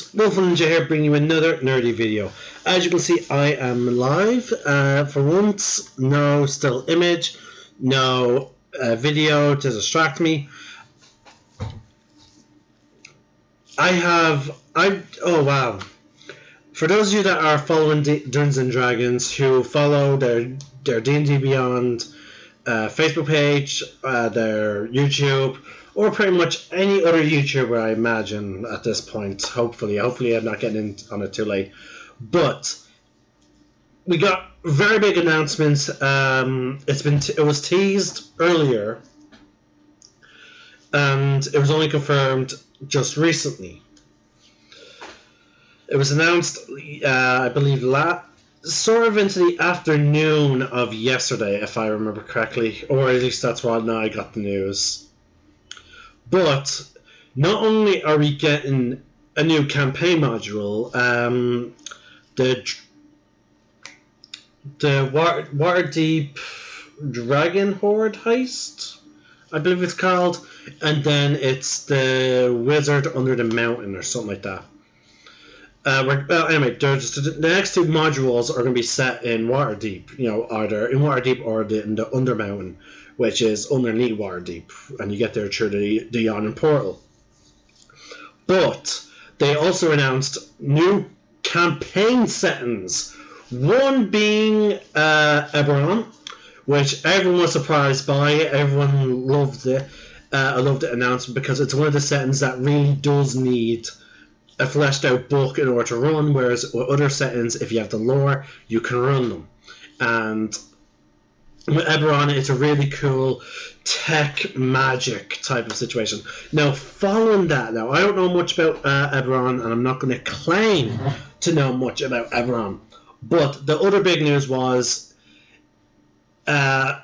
guys, Wolf Ninja here bringing you another nerdy video. As you can see, I am live. For once, no still image, no video to distract me. Oh wow. For those of you that are following Dungeons and Dragons, who follow their D&D Beyond Facebook page, their YouTube, or pretty much any other YouTuber, I imagine, at this point. Hopefully I'm not getting in on it too late. But we got very big announcements. It was teased earlier, and it was only confirmed just recently. It was announced, I believe, sort of into the afternoon of yesterday, if I remember correctly, or at least that's when I got the news. But not only are we getting a new campaign module, the Waterdeep Dragon Horde heist, I believe it's called, and then it's the Wizard Under the Mountain or something like that. Anyway, the next two modules are going to be set in Waterdeep, either in Waterdeep or in the Undermountain, which is underneath Waterdeep, and you get there through the Yawning Portal. But they also announced new campaign settings, one being Eberron, which everyone was surprised by. Everyone loved it. I loved the announcement because it's one of the settings that really does need a fleshed out book in order to run, whereas with other settings, if you have the lore, you can run them. And with Eberron, it's a really cool tech magic type of situation. Now, following that, I don't know much about Eberron, and I'm not going to claim to know much about Eberron. But the other big news was the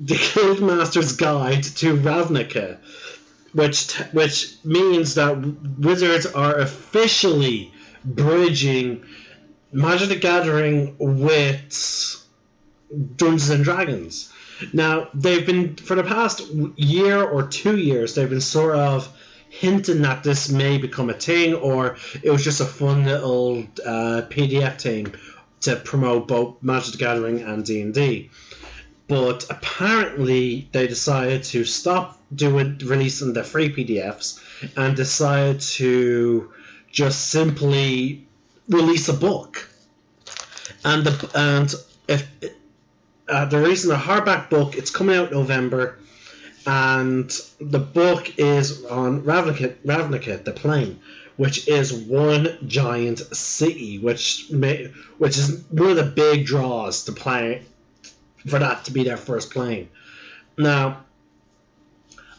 Guildmaster's Guide to Ravnica, which means that Wizards are officially bridging Magic the Gathering with Dungeons and Dragons. Now, they've been, for the past year or 2 years, they've been sort of hinting that this may become a thing, or it was just a fun little PDF thing to promote both Magic the Gathering and D&D. But apparently they decided to stop releasing the free PDFs and decided to just simply release a book. And they're releasing a hardback book. It's coming out in November, and the book is on Ravnica, the plane, which is one giant city, which is one of the big draws to play for that to be their first plane. Now,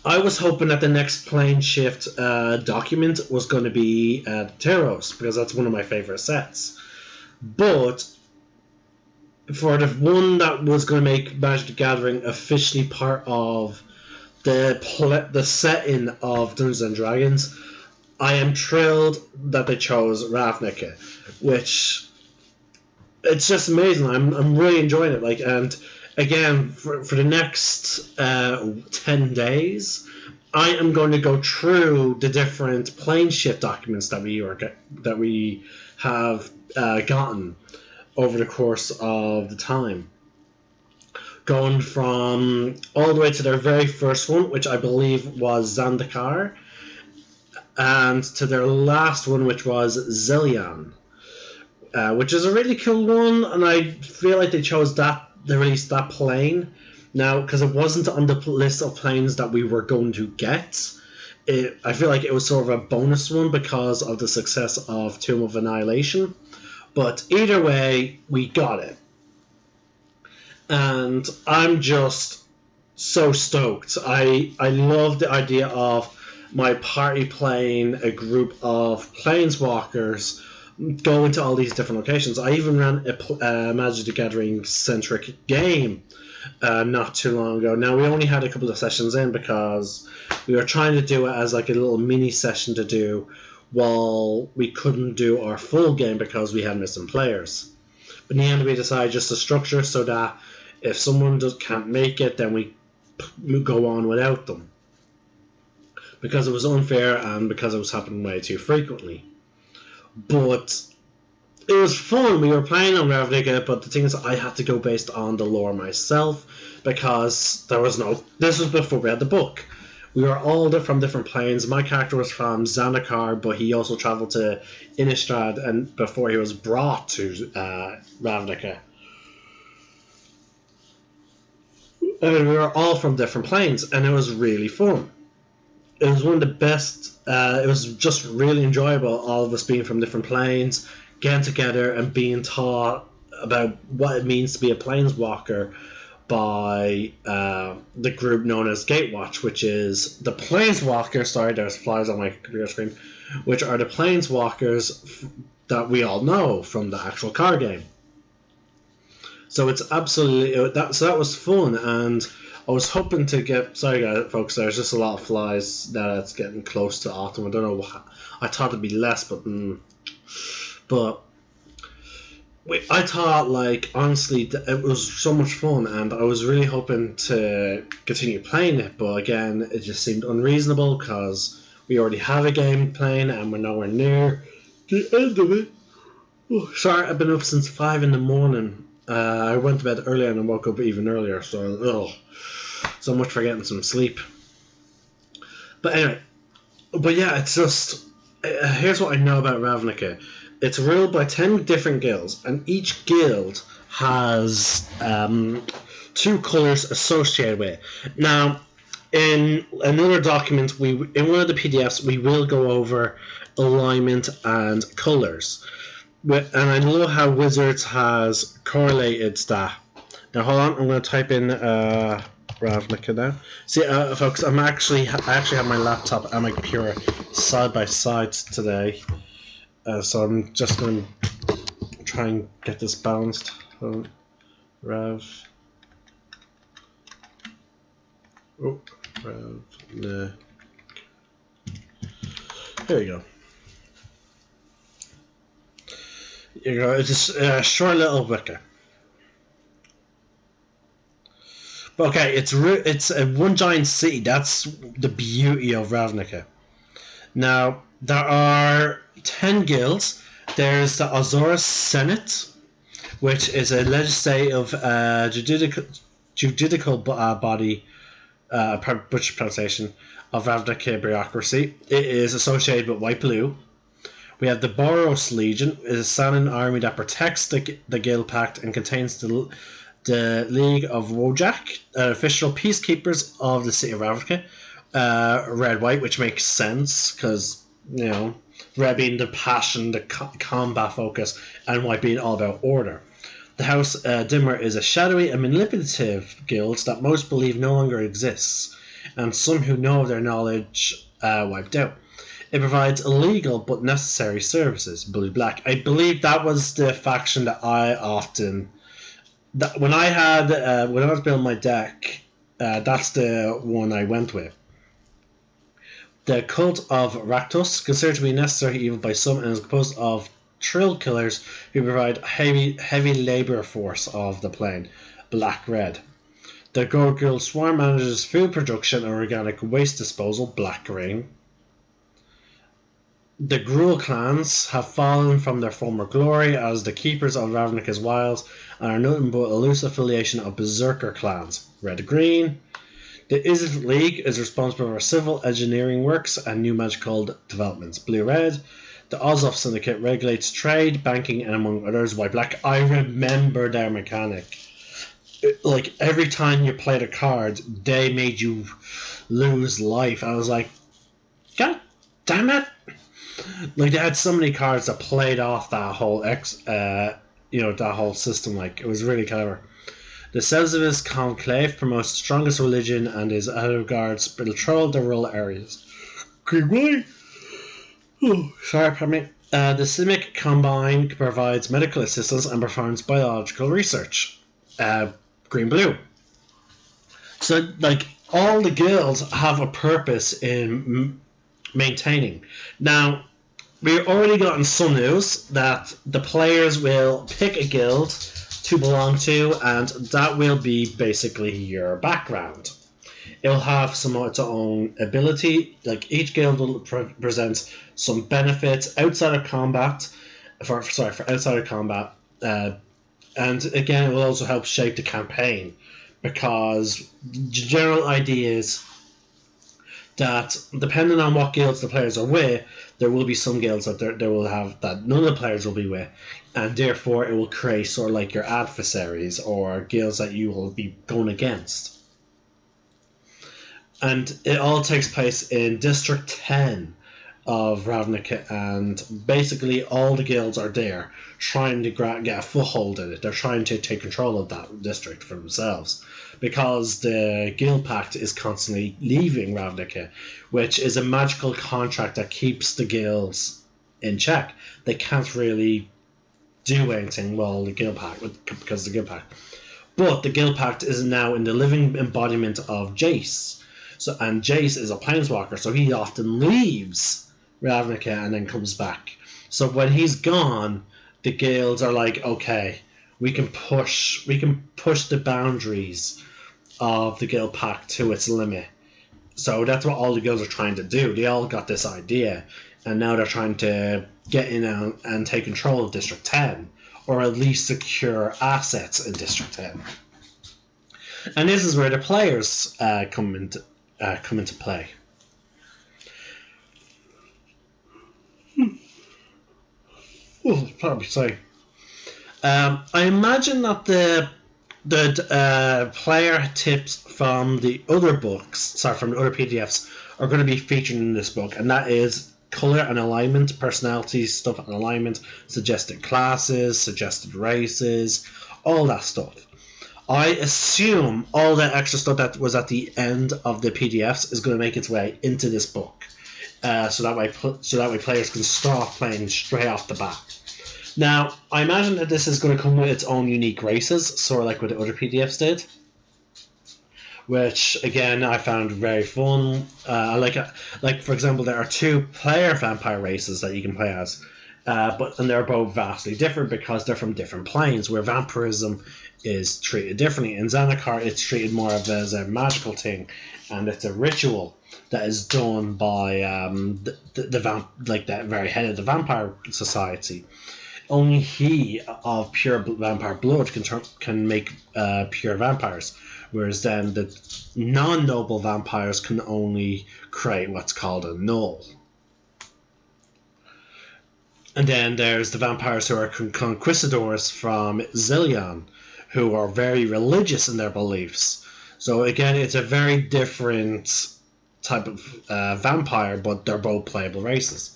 I was hoping that the next plane shift document was going to be Taros, because that's one of my favorite sets. But for the one that was going to make Magic the Gathering officially part of the setting of Dungeons and Dragons, I am thrilled that they chose Ravnica, which it's just amazing. I'm really enjoying it. And again, for the next 10 days, I am going to go through the different plane shift documents that we have gotten over the course of the time, going from all the way to their very first one, which I believe was Zendikar, and to their last one, which was Zillion, which is a really cool one, and I feel like they chose they released that plane now because it wasn't on the list of planes that we were going to get. I feel like it was sort of a bonus one because of the success of Tomb of Annihilation. But either way, we got it. And I'm just so stoked. I love the idea of my party playing a group of planeswalkers going to all these different locations. I even ran a Magic the Gathering centric game not too long ago. Now, we only had a couple of sessions in because we were trying to do it as like a little mini session to do while we couldn't do our full game because we had missing players. But in the end, we decided just to structure so that if someone can't make it, then we go on without them, because it was unfair and because it was happening way too frequently. but it was fun. We were playing on Ravnica, but the thing is, I had to go based on the lore myself because there was no. This was before we had the book. We were all from different planes. My character was from Zendikar, but he also travelled to Innistrad, and before he was brought to Ravnica. And we were all from different planes, and it was really fun. It was one of the best. It was just really enjoyable. All of us being from different planes, getting together and being taught about what it means to be a planeswalker by the group known as Gatewatch, which is the planeswalkers. Sorry, there's flies on my computer screen, which are the planeswalkers that we all know from the actual card game. So it's absolutely that. So that was fun, and I was hoping to get. Sorry, guys, folks. There's just a lot of flies now. It's getting close to autumn. I don't know. I thought it'd be less, but. I thought, like, honestly, it was so much fun, and I was really hoping to continue playing it, but again, it just seemed unreasonable because we already have a game playing and we're nowhere near the end of it. Oh, sorry, I've been up since 5 in the morning. I went to bed earlier and I woke up even earlier, so much for getting some sleep. But anyway, yeah, it's just, here's what I know about Ravnica. It's ruled by 10 different guilds, and each guild has 2 colours associated with it. Now, in another document, in one of the PDFs, we will go over alignment and colours. And I know how Wizards has correlated that. Now, hold on, I'm going to type in Ravnica now. See, folks, I actually have my laptop and my computer side by side today. So I'm just going to try and get this balanced. Rav. Oh, Rav. No. There you go. Here you go. It's just a short little wiki. But okay, it's a one giant city. That's the beauty of Ravnica. Now, there are 10 guilds. There's the Azores Senate, which is a legislative judicial body, butcher pronunciation, of Ravnica bureaucracy. It is associated with white-blue. We have the Boros Legion, is a Sanin army that protects the Guild Pact and contains the League of Wojak, official peacekeepers of the city of Ravnica. Red-white, which makes sense, because, you know, red being the passion, the combat focus, and white being all about order. The House Dimmer is a shadowy and manipulative guild that most believe no longer exists, and some who know of their knowledge wiped out. It provides illegal but necessary services. Blue-black. I believe that was the faction that I often... when I was building my deck, that's the one I went with. The Cult of Rakdos, considered to be necessary evil by some, and is composed of trill killers who provide heavy labour force of the plane. Black-red. The Gorgul Swarm manages food production and organic waste disposal. Black-green. The Gruul clans have fallen from their former glory as the keepers of Ravnica's wilds and are nothing but a loose affiliation of berserker clans. Red-green. The Izzet League is responsible for civil engineering works and new magical developments. Blue-red. The Ozov Syndicate regulates trade, banking, and among others. White-black. I remember their mechanic. Like, every time you played a card, they made you lose life. I was like, God damn it! Like, they had so many cards that played off that whole that whole system. Like, it was really clever. The Celsius Conclave promotes the strongest religion and is out of guards patrol the rural areas. Green. Oh, sorry, pardon me. The Simic Combine provides medical assistance and performs biological research. Green-blue. So, like, all the guilds have a purpose in maintaining. Now, we've already gotten some news that the players will pick a guild to belong to, and that will be basically your background. it'll have some of its own ability. Like each guild will present some benefits outside of combat, for outside of combat, and again it will also help shape the campaign, because the general idea is that depending on what guilds the players are with, there will be some guilds that they will have that none of the players will be with, and therefore it will create sort of like your adversaries or guilds that you will be going against. And it all takes place in District 10 of Ravnica, and basically all the guilds are there trying to get a foothold in it. They're trying to take control of that district for themselves, because the Guild Pact is constantly leaving Ravnica, which is a magical contract that keeps the guilds in check. They can't really do anything while the Guild Pact, because of the Guild Pact. But the Guild Pact is now in the living embodiment of Jace. And Jace is a planeswalker, so he often leaves Ravnica and then comes back. So when he's gone, the guilds are like, okay, we can push the boundaries of the Guild Pact to its limit. So that's what all the guilds are trying to do. They all got this idea, and now they're trying to get in and take control of District 10, or at least secure assets in District 10. And this is where the players come into play. Oh, probably sorry. I imagine that the player tips from the other books, from the other PDFs, are going to be featured in this book, and that is color and alignment, personality stuff and alignment, suggested classes, suggested races, all that stuff. I assume all that extra stuff that was at the end of the PDFs is going to make its way into this book, so that way players can start playing straight off the bat. Now, I imagine that this is going to come with its own unique races, sort of like what the other PDFs did, which again I found very fun. Like for example, there are 2 player vampire races that you can play as, and they're both vastly different because they're from different planes, where vampirism is treated differently. In Zendikar, it's treated more of as a magical thing, and it's a ritual that is done by the very head of the vampire society. Only he of pure vampire blood can make pure vampires, whereas then the non-noble vampires can only create what's called a null. And then there's the vampires who are conquistadors from Zillion, who are very religious in their beliefs. So again, it's a very different type of vampire, but they're both playable races.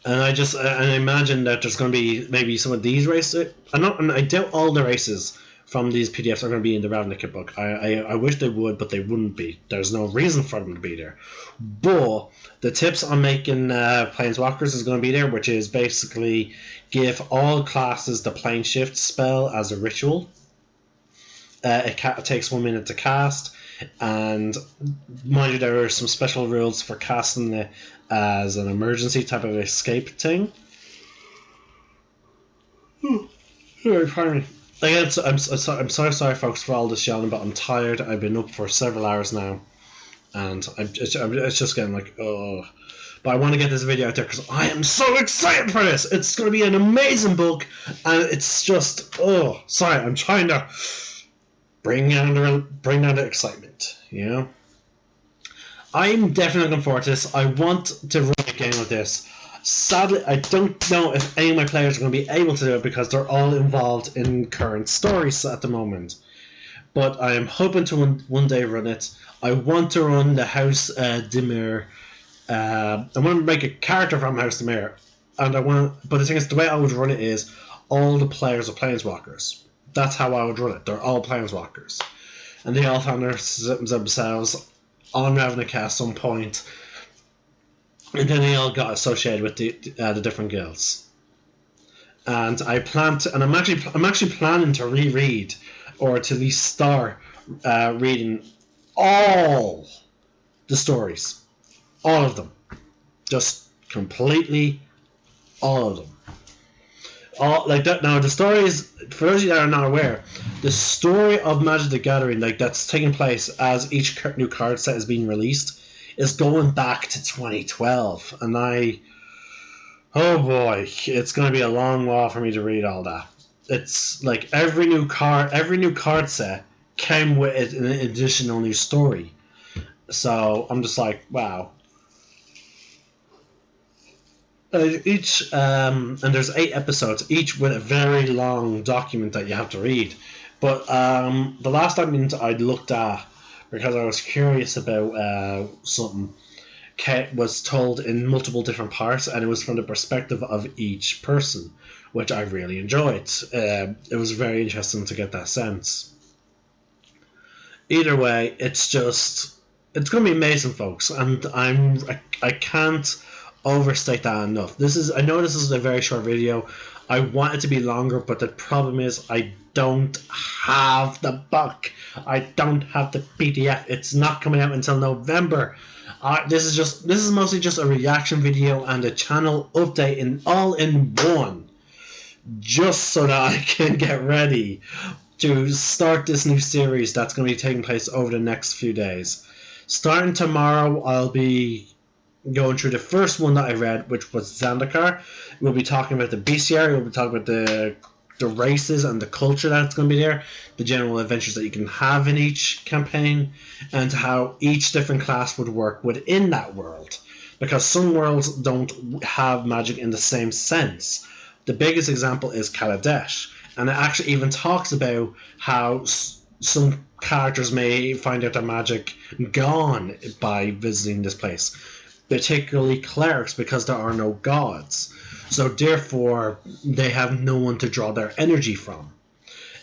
And I imagine that there's going to be maybe some of these races. I doubt all the races from these PDFs are going to be in the Ravnica book. I wish they would, but they wouldn't be. There's no reason for them to be there. But the tips on making Planeswalkers is going to be there, which is basically give all classes the Plane Shift spell as a ritual. It takes 1 minute to cast, and mind you, there are some special rules for casting it as an emergency type of escape thing. Sorry, pardon me. Again, I'm so sorry, folks, for all this yelling, but I'm tired. I've been up for several hours now, and it's just getting like, oh. But I want to get this video out there because I am so excited for this. It's going to be an amazing book, and it's just, oh, sorry, I'm trying to bring down the excitement, you know? I'm definitely looking forward to this. I want to run a game of this. Sadly, I don't know if any of my players are going to be able to do it because they're all involved in current stories at the moment. But I am hoping to one day run it. I want to run the House Dimir. I want to make a character from House Dimir, but the thing is, the way I would run it is all the players are Planeswalkers. That's how I would run it. They're all Planeswalkers, and they all found themselves on Ravnica at some point, and then they all got associated with the different guilds. And I'm actually planning to reread, or to at least start reading all the stories, all of them, just completely all of them. all like that. Now the story is, for those of you that are not aware, the story of Magic the Gathering, like that's taking place as each new card set is being released, is going back to 2012, and oh boy, it's going to be a long while for me to read all that. It's like every new card set came with an additional new story. So I'm just like, wow. Each and there's 8 episodes, each with a very long document that you have to read. But the last document I looked at, because I was curious about something, was told in multiple different parts, and it was from the perspective of each person, which I really enjoyed. It was very interesting to get that sense. Either way, it's going to be amazing, folks, and I can't overstate that enough. I know this is a very short video. I want it to be longer, but the problem is I don't have the book. I don't have the PDF. It's not coming out until November. This is mostly just a reaction video and a channel update all in one, just so that I can get ready to start this new series that's going to be taking place over the next few days. Starting tomorrow, I'll be going through the first one that I read, which was Zendikar. We'll be talking about the bestiary, we'll be talking about the races and the culture that's going to be there, the general adventures that you can have in each campaign, and how each different class would work within that world. Because some worlds don't have magic in the same sense. The biggest example is Kaladesh, and it actually even talks about how some characters may find out their magic gone by visiting this place, particularly clerics, because there are no gods. So therefore, they have no one to draw their energy from.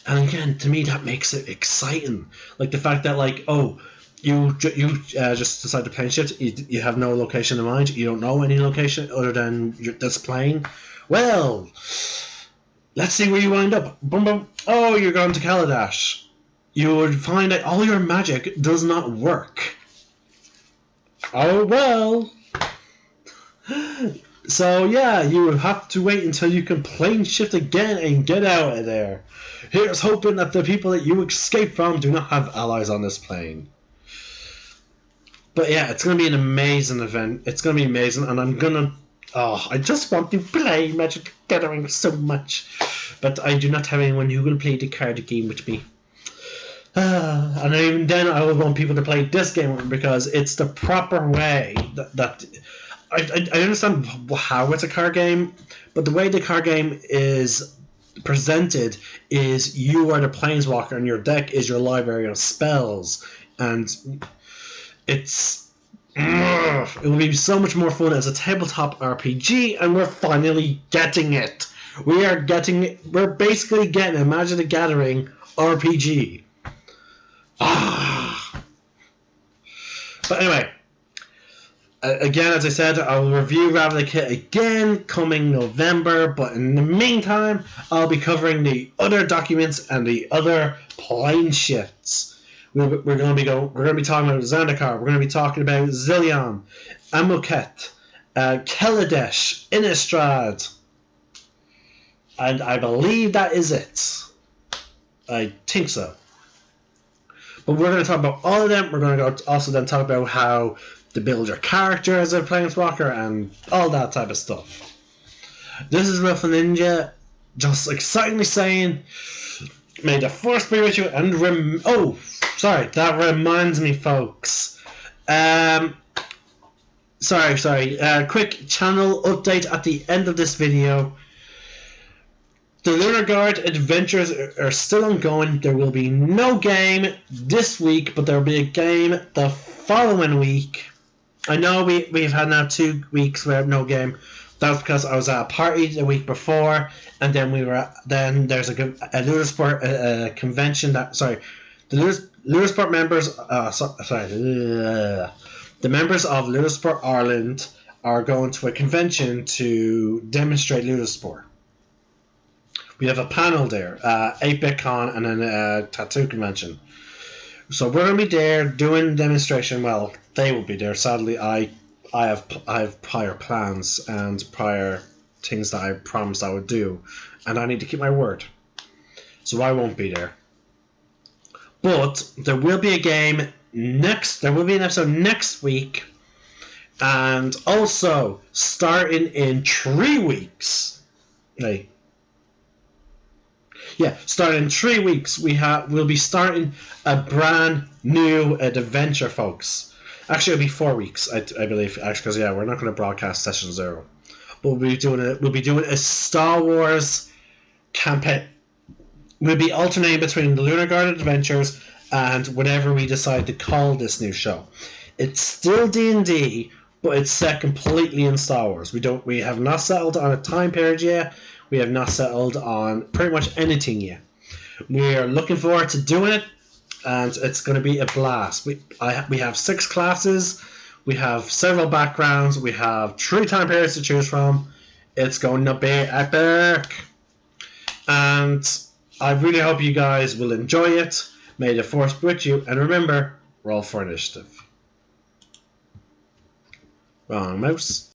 And again, to me, that makes it exciting. Like the fact that, like, oh, you just decide to plane shift, you have no location in mind, you don't know any location other than this plane. Well, let's see where you wind up. Boom, boom. Oh, you're going to Kaladesh. You would find that all your magic does not work. Oh well. So yeah, you will have to wait until you can plane shift again and get out of there. Here's hoping that the people that you escape from do not have allies on this plane. But yeah, it's going to be an amazing event. It's going to be amazing, and I just want to play Magic the Gathering so much. But I do not have anyone who will play the card game with me. And even then, I would want people to play this game because it's the proper way that I understand how it's a card game, but the way the card game is presented is you are the planeswalker and your deck is your library of spells, and it will be so much more fun as a tabletop RPG, and we're finally getting it. We're basically getting a Magic the Gathering RPG. But anyway, again, as I said, I will review Ravnica again coming November, but in the meantime, I'll be covering the other documents and the other plane shifts. We're going to be talking about Zendikar. We're going to be talking about Zillion, Amoket, Kaladesh, Innistrad, and I believe that is it. I think so. But we're going to talk about all of them. We're going to also then talk about how to build your character as a planeswalker and all that type of stuff. This is Wilful Ninja, just excitingly saying, may the force be with you, and that reminds me, folks. Quick channel update at the end of this video. The Lunar Guard adventures are still ongoing. There will be no game this week, but there will be a game the following week. I know we've had now 2 weeks without no game. That's because I was at a party the week before, and then there's a Lunasport convention the Lunasport members. The members of Lunasport Ireland are going to a convention to demonstrate Lunasport. We have a panel there, 8-Bit Con, and then a tattoo convention. So we're going to be there doing demonstration. Well, they will be there. Sadly, I have prior plans and prior things that I promised I would do, and I need to keep my word. So I won't be there. But there will be a game next. There will be an episode next week, and also starting in 3 weeks. Right. Yeah, starting in 3 weeks, we'll be starting a brand new adventure, folks. Actually, it'll be 4 weeks, I believe. Actually, because we're not going to broadcast Session 0, but we'll be doing a Star Wars campaign. We'll be alternating between the Lunar Guard Adventures and whatever we decide to call this new show. It's still D&D, but it's set completely in Star Wars. We have not settled on a time period yet. We have not settled on pretty much anything yet. We are looking forward to doing it, and it's going to be a blast. We have 6 classes. We have several backgrounds. We have 3 time periods to choose from. It's going to be epic. And I really hope you guys will enjoy it. May the Force be with you. And remember, roll for initiative. Wrong mouse.